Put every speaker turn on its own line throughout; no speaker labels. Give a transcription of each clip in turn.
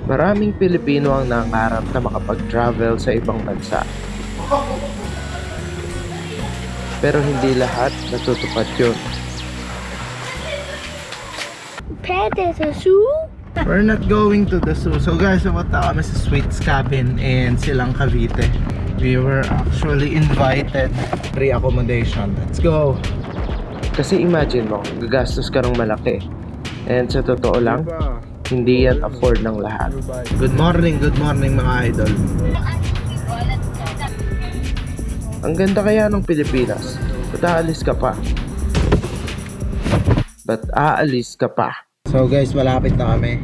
Maraming Pilipino ang nangarap na makapag-travel sa ibang bansa. Pero hindi lahat natutupad yun.
Pwede sa zoo?
We're not going to the zoo. So guys, pumunta kami sa Sweets Cabin in Silang Cavite. We were actually invited. Free accommodation. Let's go! Kasi imagine mo, gagastos ka ng malaki. And sa totoo lang, hindi yan afford ng lahat. Good morning mga idol. Ang ganda kaya ng Pilipinas. Ba't aalis ka pa? So guys, malapit na kami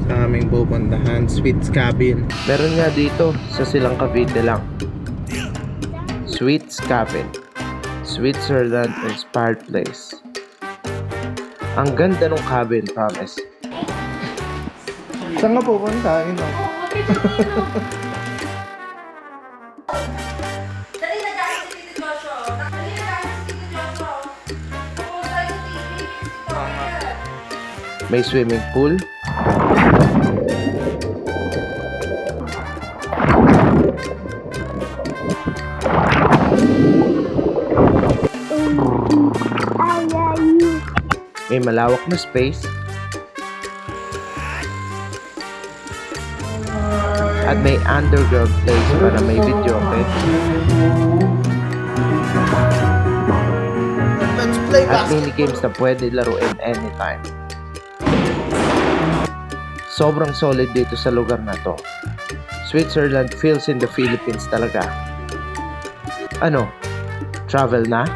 sa aming pupuntahan, Sweets Cabin. Meron nga dito sa Silang Cavite lang. Sweets Cabin, Switzerland inspired place. Ang ganda ng cabin, promise. Saan nga pupunta?
Dali na galing si Tito Joshua. Pupunta yung TV.
May swimming pool. May malawak na space. At may underground place para may video, okay? At mini games na pwede laruin anytime. Sobrang solid dito sa lugar na to. Switzerland feels in the Philippines talaga. Ano? Travel na?